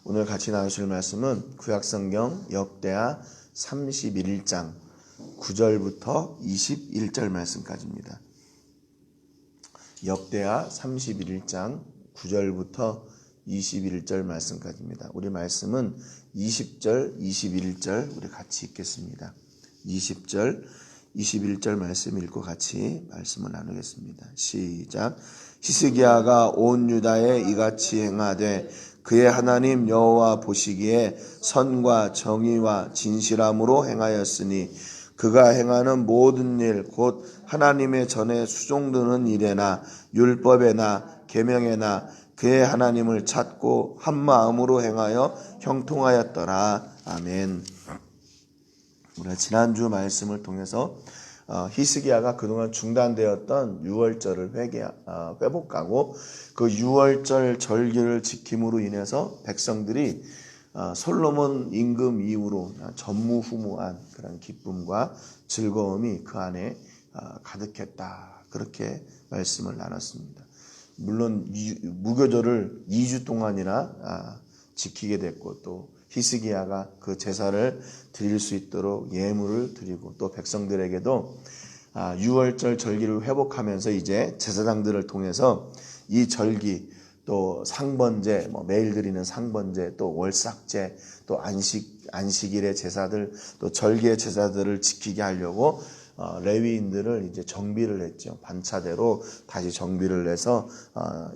오늘 같이 나누실 말씀은 구약성경 역대하 31장 9절부터 21절 말씀까지입니다. 역대하 31장 9절부터 21절 말씀까지입니다. 우리 말씀은 20절, 21절 우리 같이 읽겠습니다. 20절, 21절 말씀 읽고 같이 말씀을 나누겠습니다. 시작. 히스기야가 온 유다에 이같이 행하되 그의 하나님 여호와 보시기에 선과 정의와 진실함으로 행하였으니 그가 행하는 모든 일 곧 하나님의 전에 수종드는 일에나 율법에나 계명에나 그의 하나님을 찾고 한 마음으로 행하여 형통하였더라. 아멘. 우리가 지난주 말씀을 통해서 히스기야가 그동안 중단되었던 유월절을 회복하고 그 유월절 절기를 지킴으로 인해서 백성들이 솔로몬 임금 이후로 전무후무한 그런 기쁨과 즐거움이 그 안에 가득했다. 그렇게 말씀을 나눴습니다. 물론 무교절을 2주 동안이나 지키게 됐고 또 히스기야가 그 제사를 드릴 수 있도록 예물을 드리고 또 백성들에게도 유월절 절기를 회복하면서 이제 제사장들을 통해서 이 절기 또 상번제, 매일 드리는 상번제, 또 월삭제, 또 안식일의 제사들, 또 절기의 제사들을 지키게 하려고 레위인들을 이제 정비를 했죠. 반차대로 다시 정비를 해서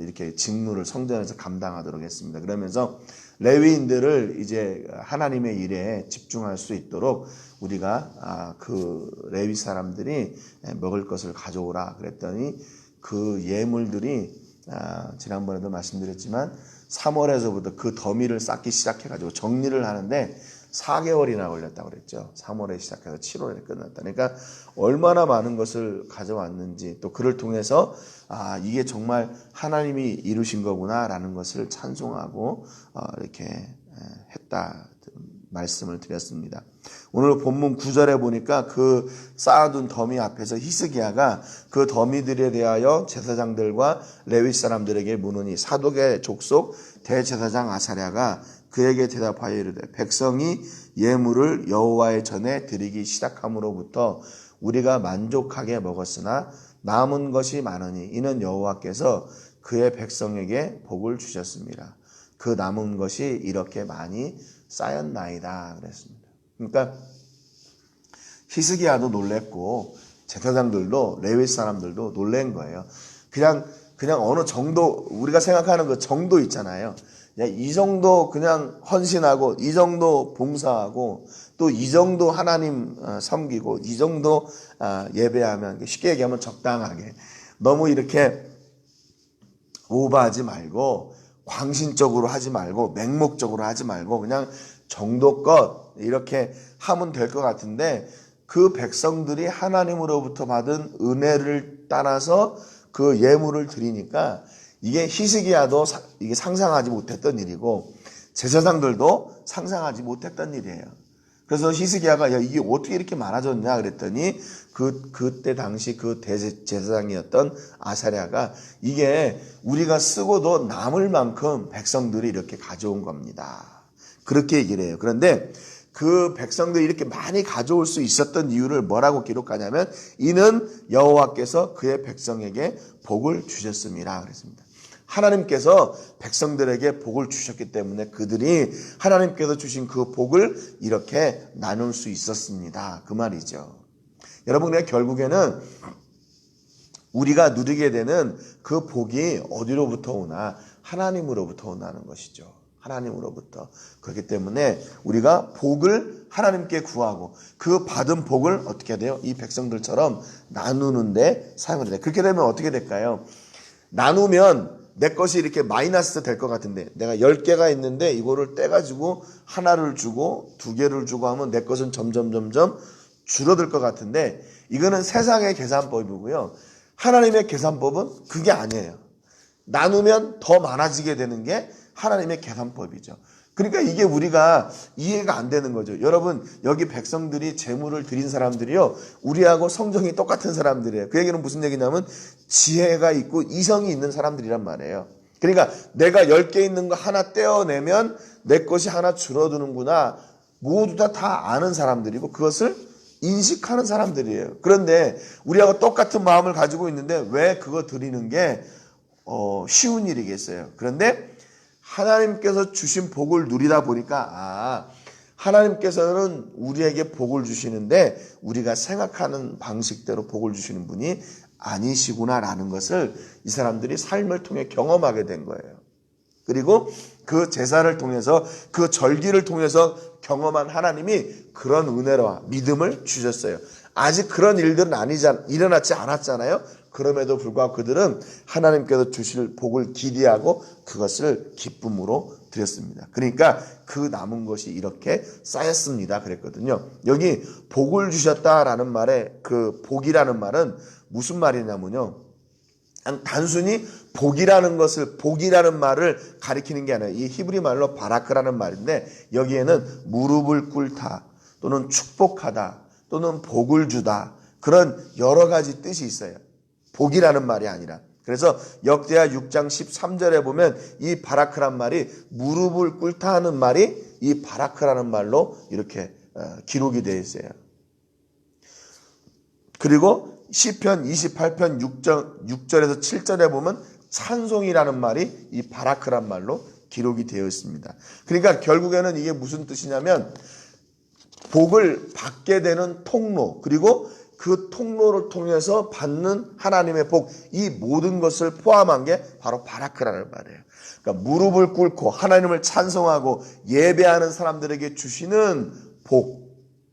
이렇게 직무를 성전에서 감당하도록 했습니다. 그러면서 레위인들을 이제 하나님의 일에 집중할 수 있도록 우리가 그 레위 사람들이 먹을 것을 가져오라 그랬더니 그 예물들이 지난번에도 말씀드렸지만 3월에서부터 그 더미를 쌓기 시작해가지고 정리를 하는데 4개월이나 걸렸다고 그랬죠. 3월에 시작해서 7월에 끝났다. 그러니까 얼마나 많은 것을 가져왔는지 또 그를 통해서 이게 정말 하나님이 이루신 거구나라는 것을 찬송하고 이렇게 했다 말씀을 드렸습니다. 오늘 본문 9절에 보니까 그 쌓아둔 더미 앞에서 히스기야가 그 더미들에 대하여 제사장들과 레위 사람들에게 묻으니 사독의 족속 대제사장 아사랴가 그에게 대답하여 이르되 백성이 예물을 여호와의 전에 드리기 시작함으로부터 우리가 만족하게 먹었으나 남은 것이 많으니 이는 여호와께서 그의 백성에게 복을 주셨습니다. 그 남은 것이 이렇게 많이 쌓였나이다 그랬습니다. 그러니까 히스기야도 놀랬고 제사장들도 레위 사람들도 놀란 거예요. 그냥 어느 정도 우리가 생각하는 그 정도 있잖아요. 이 정도 그냥 헌신하고 이 정도 봉사하고 또 이 정도 하나님 섬기고 이 정도 예배하면 쉽게 얘기하면 적당하게 너무 이렇게 오버하지 말고 광신적으로 하지 말고 맹목적으로 하지 말고 그냥 정도껏 이렇게 하면 될 것 같은데 그 백성들이 하나님으로부터 받은 은혜를 따라서 그 예물을 드리니까 이게 히스기야도 이게 상상하지 못했던 일이고 제사장들도 상상하지 못했던 일이에요. 그래서 히스기야가 이게 어떻게 이렇게 많아졌냐 그랬더니 그때 당시 그 대제사장이었던 아사랴가 이게 우리가 쓰고도 남을 만큼 백성들이 이렇게 가져온 겁니다. 그렇게 얘기를 해요. 그런데 그 백성들이 이렇게 많이 가져올 수 있었던 이유를 뭐라고 기록하냐면 이는 여호와께서 그의 백성에게 복을 주셨습니다. 그랬습니다. 하나님께서 백성들에게 복을 주셨기 때문에 그들이 하나님께서 주신 그 복을 이렇게 나눌 수 있었습니다. 그 말이죠. 여러분, 결국에는 우리가 누리게 되는 그 복이 어디로부터 오나? 하나님으로부터 온다는 것이죠. 하나님으로부터. 그렇기 때문에 우리가 복을 하나님께 구하고 그 받은 복을 어떻게 해야 돼요? 이 백성들처럼 나누는데 사용을 해야 돼요. 그렇게 되면 어떻게 될까요? 나누면 내 것이 이렇게 마이너스 될 것 같은데 내가 10개가 있는데 이거를 떼가지고 하나를 주고 2개를 주고 하면 내 것은 점점 줄어들 것 같은데 이거는 세상의 계산법이고요. 하나님의 계산법은 그게 아니에요. 나누면 더 많아지게 되는 게 하나님의 계산법이죠. 그러니까 이게 우리가 이해가 안 되는 거죠. 여러분, 여기 백성들이 제물을 드린 사람들이요, 우리하고 성정이 똑같은 사람들이에요. 그 얘기는 무슨 얘기냐면 지혜가 있고 이성이 있는 사람들이란 말이에요. 그러니까 내가 10개 있는 거 하나 떼어내면 내 것이 하나 줄어드는구나. 모두 다 아는 사람들이고 그것을 인식하는 사람들이에요. 그런데 우리하고 똑같은 마음을 가지고 있는데 왜 그거 드리는 게 쉬운 일이겠어요. 그런데 하나님께서 주신 복을 누리다 보니까 하나님께서는 우리에게 복을 주시는데 우리가 생각하는 방식대로 복을 주시는 분이 아니시구나라는 것을 이 사람들이 삶을 통해 경험하게 된 거예요. 그리고 그 제사를 통해서 그 절기를 통해서 경험한 하나님이 그런 은혜와 믿음을 주셨어요. 아직 그런 일들은 일어나지 않았잖아요. 그럼에도 불구하고 그들은 하나님께서 주실 복을 기대하고 그것을 기쁨으로 드렸습니다. 그러니까 그 남은 것이 이렇게 쌓였습니다. 그랬거든요. 여기 복을 주셨다라는 말에 그 복이라는 말은 무슨 말이냐면요. 단순히 복이라는 말을 가리키는 게 아니라 이 히브리 말로 바라크라는 말인데 여기에는 무릎을 꿇다 또는 축복하다 또는 복을 주다 그런 여러 가지 뜻이 있어요. 복이라는 말이 아니라. 그래서 역대하 6장 13절에 보면 이 바라크란 말이 무릎을 꿇다 하는 말이 이 바라크라는 말로 이렇게 기록이 되어 있어요. 그리고 시편 28편 6절에서 7절에 보면 찬송이라는 말이 이 바라크란 말로 기록이 되어 있습니다. 그러니까 결국에는 이게 무슨 뜻이냐면 복을 받게 되는 통로 그리고 그 통로를 통해서 받는 하나님의 복 이 모든 것을 포함한 게 바로 바라크라는 말이에요. 그러니까 무릎을 꿇고 하나님을 찬송하고 예배하는 사람들에게 주시는 복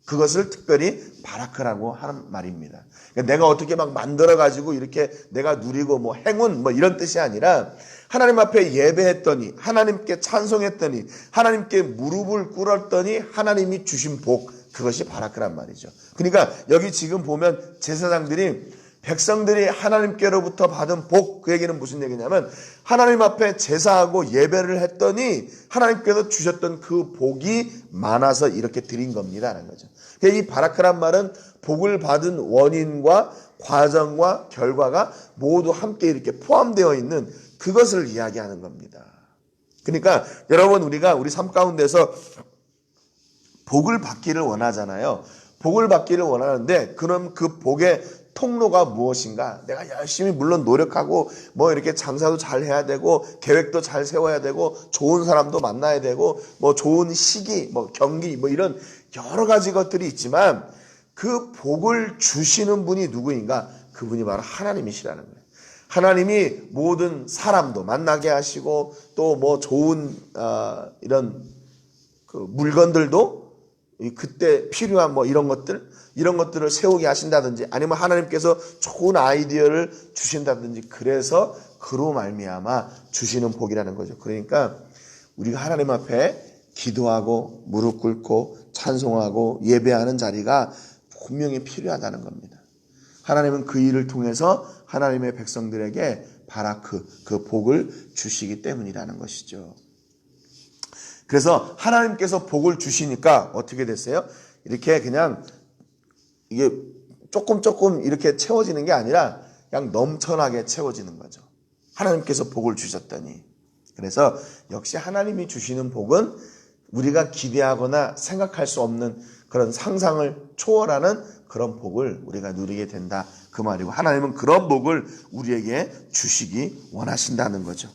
그것을 특별히 바라크라고 하는 말입니다. 그러니까 내가 어떻게 막 만들어가지고 이렇게 내가 누리고 뭐 행운 뭐 이런 뜻이 아니라 하나님 앞에 예배했더니 하나님께 찬송했더니 하나님께 무릎을 꿇었더니 하나님이 주신 복 그것이 바라크란 말이죠. 그러니까 여기 지금 보면 제사장들이 백성들이 하나님께로부터 받은 복 그 얘기는 무슨 얘기냐면 하나님 앞에 제사하고 예배를 했더니 하나님께서 주셨던 그 복이 많아서 이렇게 드린 겁니다라는 거죠. 이 바라크란 말은 복을 받은 원인과 과정과 결과가 모두 함께 이렇게 포함되어 있는 그것을 이야기하는 겁니다. 그러니까 여러분 우리가 우리 삶 가운데서 복을 받기를 원하잖아요. 복을 받기를 원하는데 그럼 그 복의 통로가 무엇인가? 내가 열심히 물론 노력하고 뭐 이렇게 장사도 잘 해야 되고 계획도 잘 세워야 되고 좋은 사람도 만나야 되고 뭐 좋은 시기, 뭐 경기 뭐 이런 여러 가지 것들이 있지만 그 복을 주시는 분이 누구인가? 그분이 바로 하나님이시라는 거예요. 하나님이 모든 사람도 만나게 하시고 또 뭐 좋은 이런 그 물건들도 그때 필요한 뭐 이런 것들을 세우게 하신다든지 아니면 하나님께서 좋은 아이디어를 주신다든지 그래서 그로 말미암아 주시는 복이라는 거죠. 그러니까 우리가 하나님 앞에 기도하고 무릎 꿇고 찬송하고 예배하는 자리가 분명히 필요하다는 겁니다. 하나님은 그 일을 통해서 하나님의 백성들에게 바라크 그 복을 주시기 때문이라는 것이죠. 그래서 하나님께서 복을 주시니까 어떻게 됐어요? 이렇게 그냥 이게 조금 이렇게 채워지는 게 아니라 그냥 넘쳐나게 채워지는 거죠. 하나님께서 복을 주셨더니. 그래서 역시 하나님이 주시는 복은 우리가 기대하거나 생각할 수 없는 그런 상상을 초월하는 그런 복을 우리가 누리게 된다. 그 말이고 하나님은 그런 복을 우리에게 주시기 원하신다는 거죠.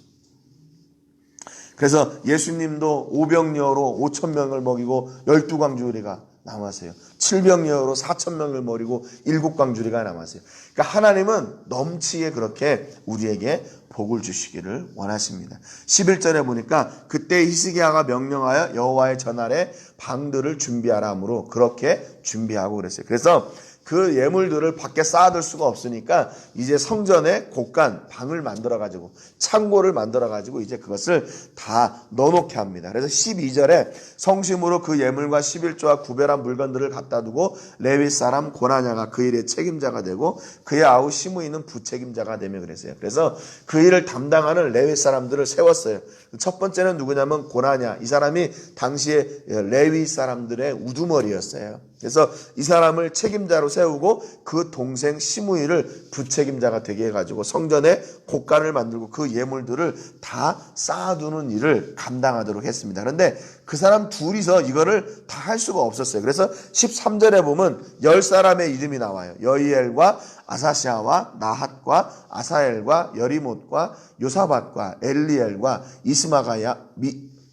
그래서 예수님도 오병이어로 5,000명을 먹이고 12광주리가 남았어요. 7병이어로 4,000명을 먹이고 7광주리가 남았어요. 그러니까 하나님은 넘치게 그렇게 우리에게 복을 주시기를 원하십니다. 11절에 보니까 그때 히스기야가 명령하여 여호와의 전날에 방들을 준비하라 하므로 그렇게 준비하고 그랬어요. 그래서 그 예물들을 밖에 쌓아둘 수가 없으니까 이제 성전에 곳간 방을 만들어가지고 창고를 만들어가지고 이제 그것을 다 넣어놓게 합니다. 그래서 12절에 성심으로 그 예물과 11조와 구별한 물건들을 갖다 두고 레위 사람 고나냐가 그 일의 책임자가 되고 그의 아우 시므이는 부책임자가 되며 그랬어요. 그래서 그 일을 담당하는 레위 사람들을 세웠어요. 첫 번째는 누구냐면 고나냐. 이 사람이 당시에 레위 사람들의 우두머리였어요. 그래서 이 사람을 책임자로 세우고 그 동생 시므이를 부책임자가 되게 해가지고 성전에 곡간을 만들고 그 예물들을 다 쌓아두는 일을 감당하도록 했습니다. 그런데 그 사람 둘이서 이거를 다 할 수가 없었어요. 그래서 13절에 보면 10사람의 이름이 나와요. 여이엘과 아사시아와 나핫과 아사엘과 여리못과 요사밧과 엘리엘과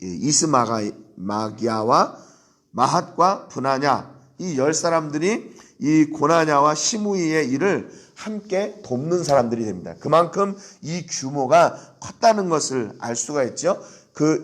이스마기야와 마핫과 분하냐, 이 10사람들이 이 고나냐와 시므이의 일을 함께 돕는 사람들이 됩니다. 그만큼 이 규모가 컸다는 것을 알 수가 있죠.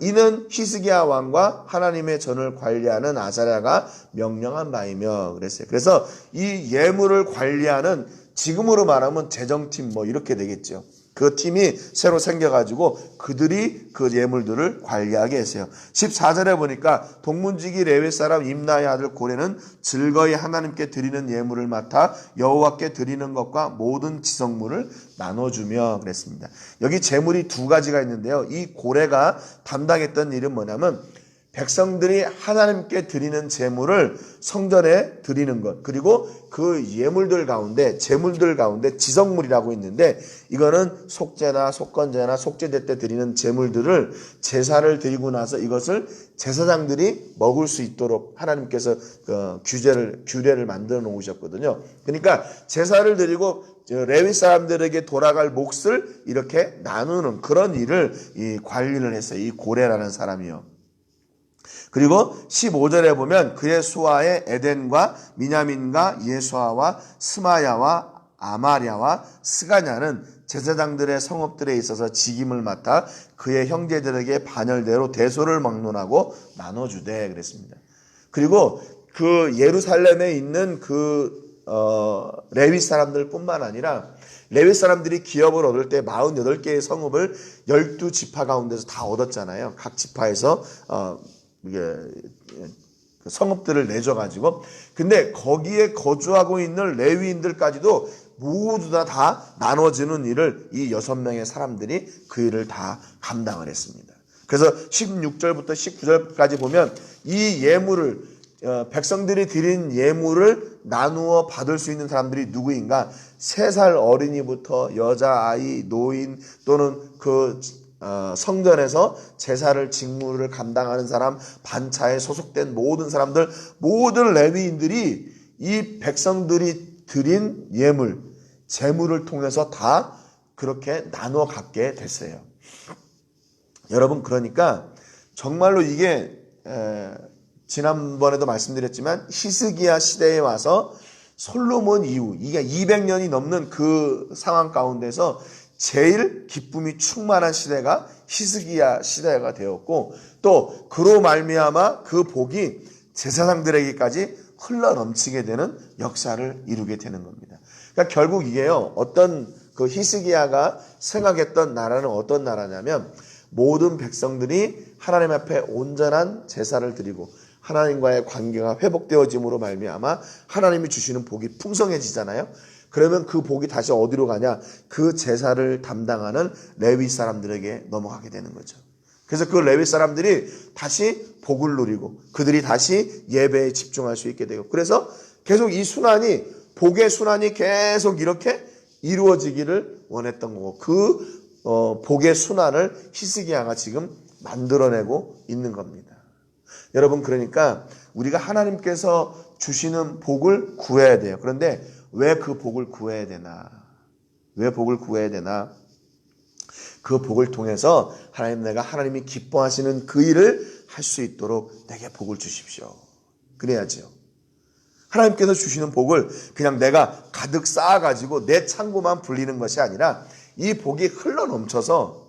이는 히스기야 왕과 하나님의 전을 관리하는 아사랴가 명령한 바이며 그랬어요. 그래서 이 예물을 관리하는, 지금으로 말하면 재정팀 이렇게 되겠죠. 그 팀이 새로 생겨가지고 그들이 그 예물들을 관리하게 했어요. 14절에 보니까 동문지기 레위 사람 임나의 아들 고레는 즐거이 하나님께 드리는 예물을 맡아 여호와께 드리는 것과 모든 지성물을 나눠주며 그랬습니다. 여기 제물이 두 가지가 있는데요. 이 고레가 담당했던 일은 뭐냐면 백성들이 하나님께 드리는 제물을 성전에 드리는 것, 그리고 그 예물들 가운데, 제물들 가운데 지성물이라고 있는데, 이거는 속죄나 속건제나 속죄제 때 드리는 제물들을 제사를 드리고 나서 이것을 제사장들이 먹을 수 있도록 하나님께서 규례를 만들어 놓으셨거든요. 그러니까 제사를 드리고 레위 사람들에게 돌아갈 몫을 이렇게 나누는 그런 일을 관리를 했어요. 이 고레라는 사람이요. 그리고 15절에 보면 그의 수하에 에덴과 미냐민과 예수아와 스마야와 아마랴와 스가냐는 제사장들의 성읍들에 있어서 직임을 맡아 그의 형제들에게 반열대로 대소를 막론하고 나눠주되 그랬습니다. 그리고 그 예루살렘에 있는 레위 사람들 뿐만 아니라 레위 사람들이 기업을 얻을 때 48개의 성읍을 12지파 가운데서 다 얻었잖아요. 각 지파에서 성읍들을 내줘가지고, 근데 거기에 거주하고 있는 레위인들까지도 모두 다 나눠지는 일을 이 6명의 사람들이 그 일을 다 감당을 했습니다. 그래서 16절부터 19절까지 보면 이 예물을, 백성들이 드린 예물을 나누어 받을 수 있는 사람들이 누구인가? 3살 어린이부터 여자아이, 노인 또는 성전에서 제사를 직무를 감당하는 사람, 반차에 소속된 모든 사람들, 모든 레위인들이 이 백성들이 드린 예물, 제물을 통해서 다 그렇게 나눠 갖게 됐어요. 여러분, 그러니까 정말로 이게 지난번에도 말씀드렸지만 히스기야 시대에 와서 솔로몬 이후 이게 200년이 넘는 그 상황 가운데서 제일 기쁨이 충만한 시대가 히스기야 시대가 되었고, 또 그로 말미암아 그 복이 제사장들에게까지 흘러넘치게 되는 역사를 이루게 되는 겁니다. 그러니까 결국 이게요, 어떤 히스기야가 생각했던 나라는 어떤 나라냐면 모든 백성들이 하나님 앞에 온전한 제사를 드리고 하나님과의 관계가 회복되어짐으로 말미암아 하나님이 주시는 복이 풍성해지잖아요. 그러면 그 복이 다시 어디로 가냐? 그 제사를 담당하는 레위 사람들에게 넘어가게 되는 거죠. 그래서 그 레위 사람들이 다시 복을 누리고 그들이 다시 예배에 집중할 수 있게 되고, 그래서 계속 이 순환이, 복의 순환이 계속 이렇게 이루어지기를 원했던 거고, 복의 순환을 히스기야가 지금 만들어내고 있는 겁니다. 여러분, 그러니까 우리가 하나님께서 주시는 복을 구해야 돼요. 그런데 왜 그 복을 구해야 되나? 왜 복을 구해야 되나? 그 복을 통해서 내가 하나님이 기뻐하시는 그 일을 할 수 있도록 내게 복을 주십시오. 그래야죠. 하나님께서 주시는 복을 그냥 내가 가득 쌓아가지고 내 창고만 불리는 것이 아니라 이 복이 흘러넘쳐서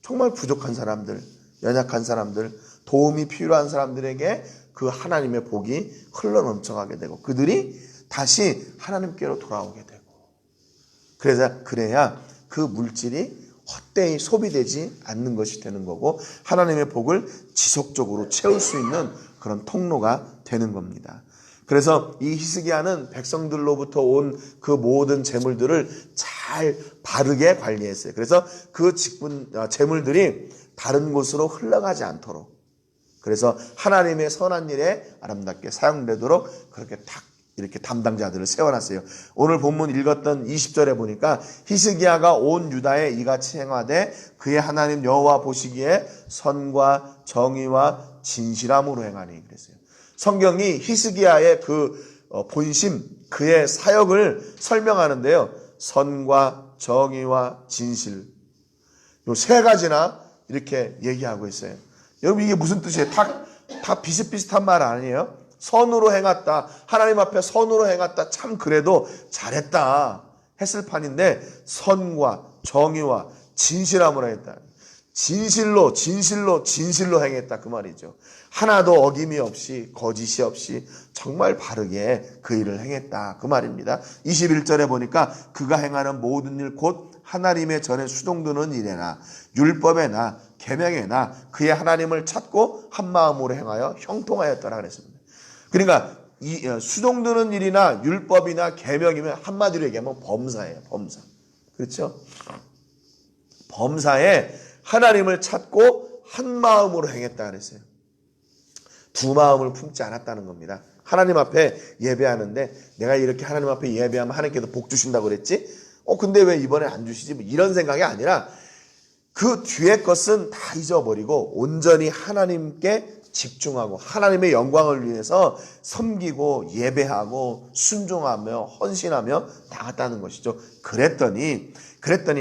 정말 부족한 사람들, 연약한 사람들, 도움이 필요한 사람들에게 그 하나님의 복이 흘러넘쳐가게 되고 그들이 다시 하나님께로 돌아오게 되고, 그래야 그 물질이 헛되이 소비되지 않는 것이 되는 거고 하나님의 복을 지속적으로 채울 수 있는 그런 통로가 되는 겁니다. 그래서 이 히스기야는 백성들로부터 온 그 모든 재물들을 잘 바르게 관리했어요. 그래서 그 재물들이 다른 곳으로 흘러가지 않도록, 그래서 하나님의 선한 일에 아름답게 사용되도록 그렇게 딱 이렇게 담당자들을 세워놨어요. 오늘 본문 읽었던 20절에 보니까 히스기야가 온 유다에 이같이 행하되 그의 하나님 여호와 보시기에 선과 정의와 진실함으로 행하니 그랬어요. 성경이 히스기야의 그 본심, 그의 사역을 설명하는데요. 선과 정의와 진실, 요 세 가지나 이렇게 얘기하고 있어요. 여러분 이게 무슨 뜻이에요? 다 비슷비슷한 말 아니에요? 선으로 행했다. 하나님 앞에 선으로 행했다. 참 그래도 잘했다 했을 판인데 선과 정의와 진실함으로 했다. 진실로 행했다 그 말이죠. 하나도 어김이 없이 거짓이 없이 정말 바르게 그 일을 행했다 그 말입니다. 21절에 보니까 그가 행하는 모든 일 곧 하나님의 전에 수종드는 일에나 율법에나 계명에나 그의 하나님을 찾고 한 마음으로 행하여 형통하였더라 그랬습니다. 그러니까 이 수종드는 일이나 율법이나 계명이면 한마디로 얘기하면 범사예요. 범사. 그렇죠? 범사에 하나님을 찾고 한 마음으로 행했다 그랬어요. 두 마음을 품지 않았다는 겁니다. 하나님 앞에 예배하는데 내가 이렇게 하나님 앞에 예배하면 하나님께서 복 주신다고 그랬지? 근데 왜 이번에 안 주시지? 뭐 이런 생각이 아니라 그 뒤에 것은 다 잊어버리고 온전히 하나님께 집중하고 하나님의 영광을 위해서 섬기고 예배하고 순종하며 헌신하며 나갔다는 것이죠. 그랬더니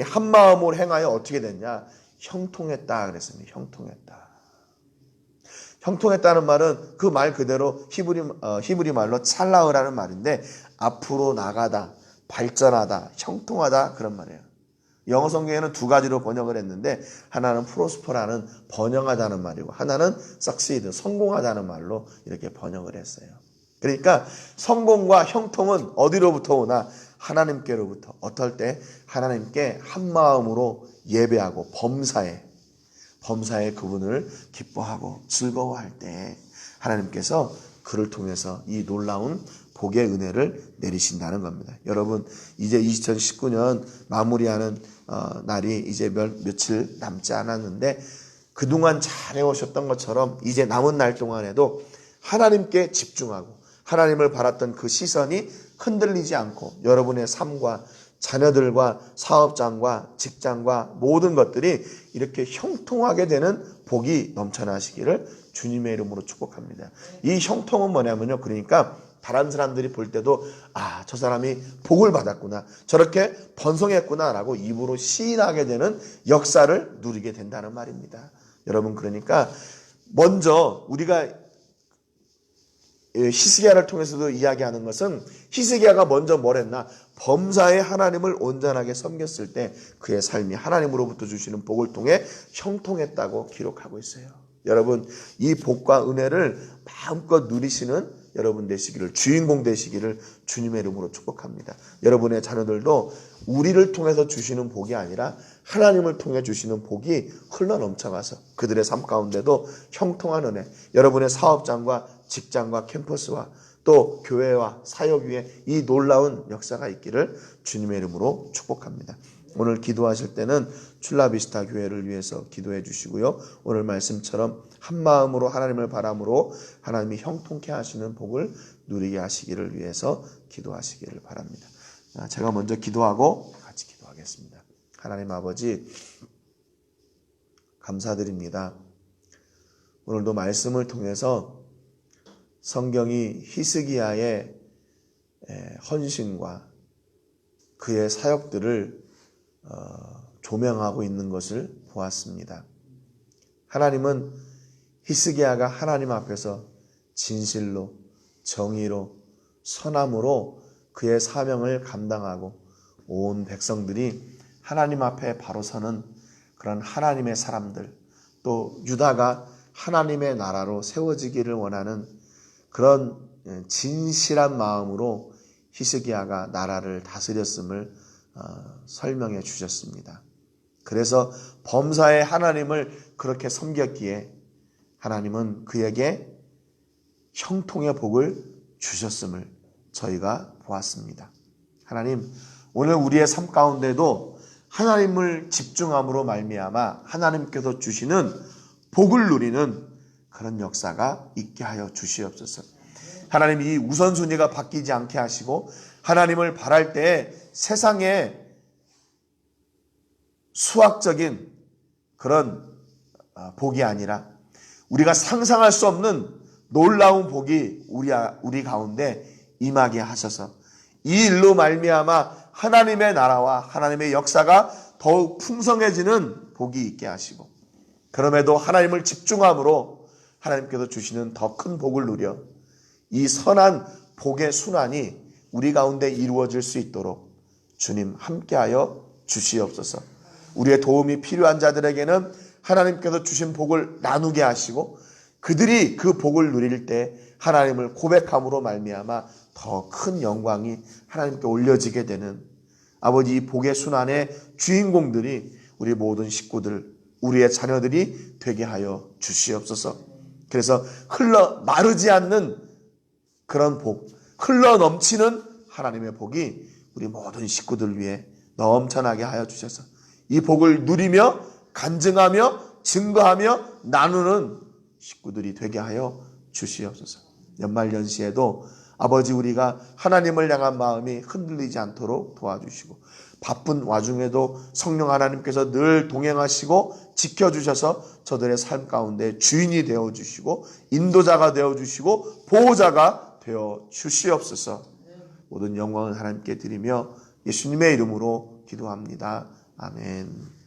한 마음으로 행하여 어떻게 됐냐? 형통했다 그랬습니다. 형통했다는 말은 그 말 그대로 히브리 말로 찰라흐라는 말인데 앞으로 나가다, 발전하다, 형통하다 그런 말이에요. 영어 성경에는 두 가지로 번역을 했는데 하나는 프로스퍼라는 번영하다는 말이고 하나는 succeed, 성공하다는 말로 이렇게 번역을 했어요. 그러니까 성공과 형통은 어디로부터 오나 하나님께로부터. 어떨 때 하나님께 한 마음으로 예배하고 범사에 그분을 기뻐하고 즐거워할 때 하나님께서 그를 통해서 이 놀라운 복의 은혜를 내리신다는 겁니다. 여러분 이제 2019년 마무리하는 날이 이제 며칠 남지 않았는데 그동안 잘해오셨던 것처럼 이제 남은 날 동안에도 하나님께 집중하고 하나님을 바랐던 그 시선이 흔들리지 않고 여러분의 삶과 자녀들과 사업장과 직장과 모든 것들이 이렇게 형통하게 되는 복이 넘쳐나시기를 주님의 이름으로 축복합니다. 이 형통은 뭐냐면요. 그러니까 다른 사람들이 볼 때도 저 사람이 복을 받았구나. 저렇게 번성했구나라고 입으로 시인하게 되는 역사를 누리게 된다는 말입니다. 여러분 그러니까 먼저 우리가 히스기야를 통해서도 이야기하는 것은 히스기야가 먼저 뭘 했나? 범사에 하나님을 온전하게 섬겼을 때 그의 삶이 하나님으로부터 주시는 복을 통해 형통했다고 기록하고 있어요. 여러분 이 복과 은혜를 마음껏 누리시는 여러분 되시기를, 주인공 되시기를 주님의 이름으로 축복합니다. 여러분의 자녀들도 우리를 통해서 주시는 복이 아니라 하나님을 통해 주시는 복이 흘러넘쳐가서 그들의 삶 가운데도 형통한 은혜, 여러분의 사업장과 직장과 캠퍼스와 또 교회와 사역 위에 이 놀라운 역사가 있기를 주님의 이름으로 축복합니다. 오늘 기도하실 때는 출라비스타 교회를 위해서 기도해 주시고요. 오늘 말씀처럼 한 마음으로 하나님을 바람으로 하나님이 형통케 하시는 복을 누리게 하시기를 위해서 기도하시기를 바랍니다. 제가 먼저 기도하고 같이 기도하겠습니다. 하나님 아버지 감사드립니다. 오늘도 말씀을 통해서 성경이 히스기야의 헌신과 그의 사역들을 조명하고 있는 것을 보았습니다. 하나님은 히스기야가 하나님 앞에서 진실로 정의로 선함으로 그의 사명을 감당하고 온 백성들이 하나님 앞에 바로 서는 그런 하나님의 사람들, 또 유다가 하나님의 나라로 세워지기를 원하는 그런 진실한 마음으로 히스기야가 나라를 다스렸음을 설명해 주셨습니다. 그래서 범사에 하나님을 그렇게 섬겼기에 하나님은 그에게 형통의 복을 주셨음을 저희가 보았습니다. 하나님, 오늘 우리의 삶 가운데도 하나님을 집중함으로 말미암아 하나님께서 주시는 복을 누리는 그런 역사가 있게 하여 주시옵소서. 하나님, 이 우선순위가 바뀌지 않게 하시고 하나님을 바랄 때 세상에 수학적인 그런 복이 아니라 우리가 상상할 수 없는 놀라운 복이 우리 가운데 임하게 하셔서 이 일로 말미암아 하나님의 나라와 하나님의 역사가 더욱 풍성해지는 복이 있게 하시고, 그럼에도 하나님을 집중함으로 하나님께서 주시는 더 큰 복을 누려 이 선한 복의 순환이 우리 가운데 이루어질 수 있도록 주님 함께하여 주시옵소서. 우리의 도움이 필요한 자들에게는 하나님께서 주신 복을 나누게 하시고, 그들이 그 복을 누릴 때 하나님을 고백함으로 말미암아 더 큰 영광이 하나님께 올려지게 되는 아버지, 이 복의 순환의 주인공들이 우리 모든 식구들, 우리의 자녀들이 되게 하여 주시옵소서. 그래서 흘러 마르지 않는 그런 복, 흘러 넘치는 하나님의 복이 우리 모든 식구들 위해 넘쳐나게 하여 주셔서 이 복을 누리며 간증하며 증거하며 나누는 식구들이 되게 하여 주시옵소서. 연말연시에도 아버지, 우리가 하나님을 향한 마음이 흔들리지 않도록 도와주시고, 바쁜 와중에도 성령 하나님께서 늘 동행하시고 지켜주셔서 저들의 삶 가운데 주인이 되어주시고 인도자가 되어주시고 보호자가 되어주시옵소서. 모든 영광을 하나님께 드리며 예수님의 이름으로 기도합니다. 아멘.